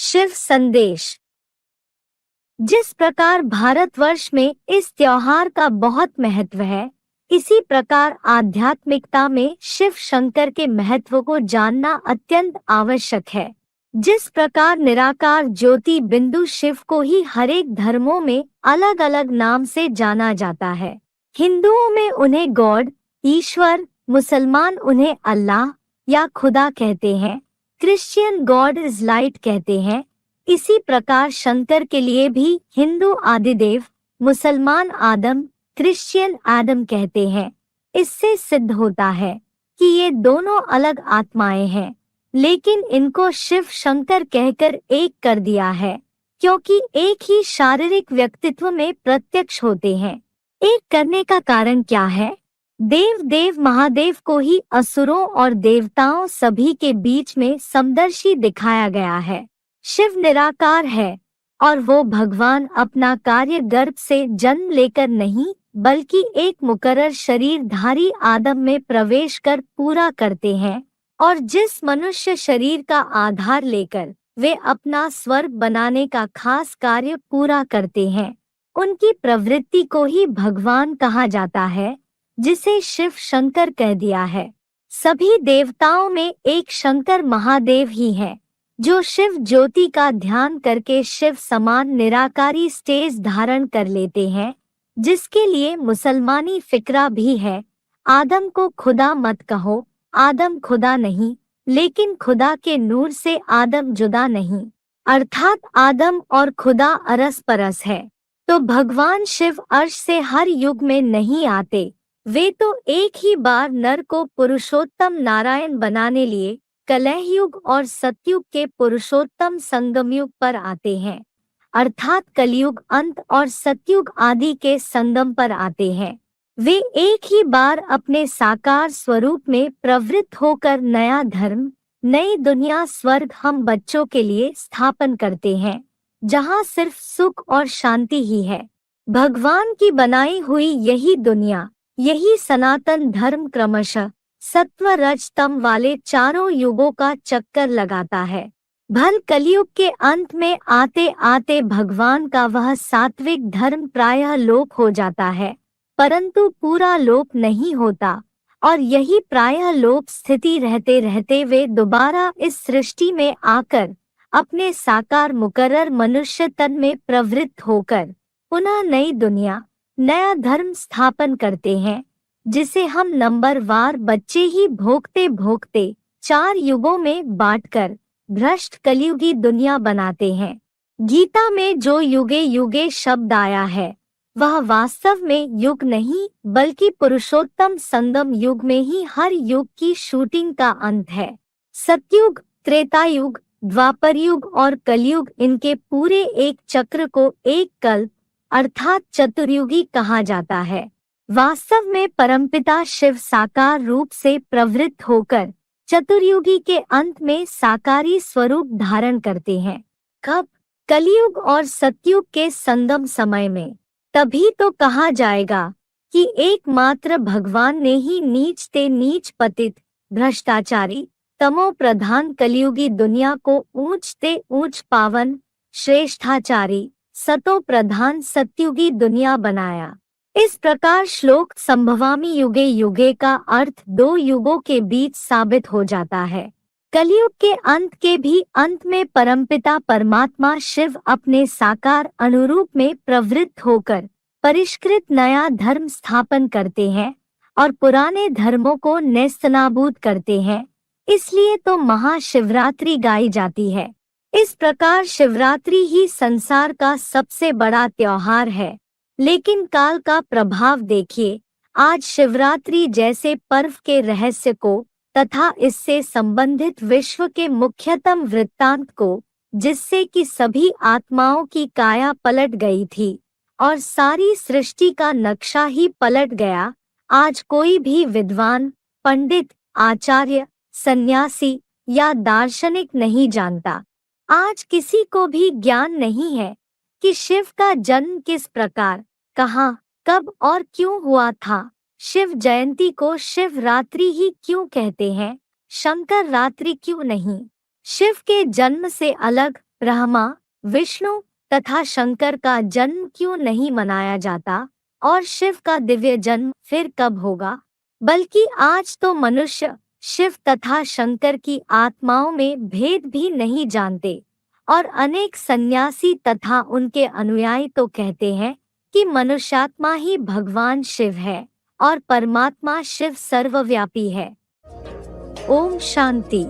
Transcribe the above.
शिव संदेश। जिस प्रकार भारतवर्ष में इस त्योहार का बहुत महत्व है, इसी प्रकार आध्यात्मिकता में शिव शंकर के महत्व को जानना अत्यंत आवश्यक है। जिस प्रकार निराकार ज्योति बिंदु शिव को ही हरेक धर्मों में अलग अलग नाम से जाना जाता है। हिंदुओं में उन्हें गॉड, ईश्वर, मुसलमान उन्हें अल्लाह या खुदा कहते हैं, क्रिश्चियन गॉड इज लाइट कहते हैं। इसी प्रकार शंकर के लिए भी हिंदू आदिदेव, मुसलमान आदम, क्रिश्चियन आदम कहते हैं। इससे सिद्ध होता है कि ये दोनों अलग आत्माएं हैं, लेकिन इनको शिव शंकर कहकर एक कर दिया है, क्योंकि एक ही शारीरिक व्यक्तित्व में प्रत्यक्ष होते हैं। एक करने का कारण क्या है? देव देव महादेव को ही असुरों और देवताओं सभी के बीच में समदर्शी दिखाया गया है। शिव निराकार है और वो भगवान अपना कार्य गर्भ से जन्म लेकर नहीं, बल्कि एक मुकर्रर शरीरधारी आदम में प्रवेश कर पूरा करते हैं, और जिस मनुष्य शरीर का आधार लेकर वे अपना स्वर्ग बनाने का खास कार्य पूरा करते हैं, उनकी प्रवृत्ति को ही भगवान कहा जाता है, जिसे शिव शंकर कह दिया है। सभी देवताओं में एक शंकर महादेव ही है, जो शिव ज्योति का ध्यान करके शिव समान निराकारी स्टेज धारण कर लेते हैं, जिसके लिए मुसलमानी फिक्रा भी है, आदम को खुदा मत कहो, आदम खुदा नहीं, लेकिन खुदा के नूर से आदम जुदा नहीं, अर्थात आदम और खुदा अरस परस है। तो भगवान शिव अर्श से हर युग में नहीं आते, वे तो एक ही बार नर को पुरुषोत्तम नारायण बनाने लिए कलह युग और सतयुग के पुरुषोत्तम संगम युग पर आते हैं, अर्थात कलयुग अंत और सतयुग आदि के संगम पर आते हैं। वे एक ही बार अपने साकार स्वरूप में प्रवृत्त होकर नया धर्म, नई दुनिया, स्वर्ग हम बच्चों के लिए स्थापन करते हैं, जहाँ सिर्फ सुख और शांति ही है। भगवान की बनाई हुई यही दुनिया, यही सनातन धर्म क्रमशः सत्व रज तम वाले चारों युगों का चक्कर लगाता है। भल कलयुग के अंत में आते आते भगवान का वह सात्विक धर्म प्रायः लोप हो जाता है, परंतु पूरा लोप नहीं होता, और यही प्रायः लोप स्थिति रहते रहते वे दोबारा इस सृष्टि में आकर अपने साकार मुकर्रर मनुष्य तन में प्रवृत्त होकर पुनः नई दुनिया, नया धर्म स्थापन करते हैं, जिसे हम नंबरवार बच्चे ही भोगते भोगते 4 युगों में बांटकर भ्रष्ट कलयुगी दुनिया बनाते हैं। गीता में जो युगे युगे शब्द आया है, वह वास्तव में युग नहीं, बल्कि पुरुषोत्तम संगम युग में ही हर युग की शूटिंग का अंत है। सतयुग, त्रेतायुग, द्वापर युग और कलयुग, इनके पूरे एक चक्र को एक कल्प अर्थात चतुर्युगी कहा जाता है। वास्तव में परमपिता शिव साकार रूप से प्रवृत्त होकर चतुर्युगी के अंत में साकारी स्वरूप धारण करते हैं। कब? कलयुग और सतयुग के संगम समय में। तभी तो कहा जाएगा कि एकमात्र भगवान ने ही नीच ते नीच, पतित, भ्रष्टाचारी, तमो प्रधान कलयुगी दुनिया को ऊंच ते ऊंच, पावन, श्रेष्ठाचारी, सतो प्रधान सतयुगी दुनिया बनाया। इस प्रकार श्लोक संभवामि युगे युगे का अर्थ 2 युगों के बीच साबित हो जाता है। कलयुग के अंत के भी अंत में परमपिता परमात्मा शिव अपने साकार अनुरूप में प्रवृत्त होकर परिष्कृत नया धर्म स्थापन करते हैं और पुराने धर्मों को नेस्तनाबूद करते हैं। इसलिए तो महाशिवरात्रि गाई जाती है। इस प्रकार शिवरात्रि ही संसार का सबसे बड़ा त्योहार है। लेकिन काल का प्रभाव देखिए, आज शिवरात्रि जैसे पर्व के रहस्य को तथा इससे संबंधित विश्व के मुख्यतम वृत्तांत को, जिससे कि सभी आत्माओं की काया पलट गई थी और सारी सृष्टि का नक्शा ही पलट गया, आज कोई भी विद्वान, पंडित, आचार्य, सन्यासी या दार्शनिक नहीं जानता। आज किसी को भी ज्ञान नहीं है कि शिव का जन्म किस प्रकार, कहाँ, कब और क्यों हुआ था। शिव जयंती को शिव रात्रि ही क्यों कहते हैं, शंकर रात्रि क्यों नहीं? शिव के जन्म से अलग ब्रह्मा, विष्णु तथा शंकर का जन्म क्यों नहीं मनाया जाता और शिव का दिव्य जन्म फिर कब होगा? बल्कि आज तो मनुष्य शिव तथा शंकर की आत्माओं में भेद भी नहीं जानते और अनेक सन्यासी तथा उनके अनुयायी तो कहते हैं कि मनुष्यात्मा ही भगवान शिव है और परमात्मा शिव सर्वव्यापी है। ओम शांति।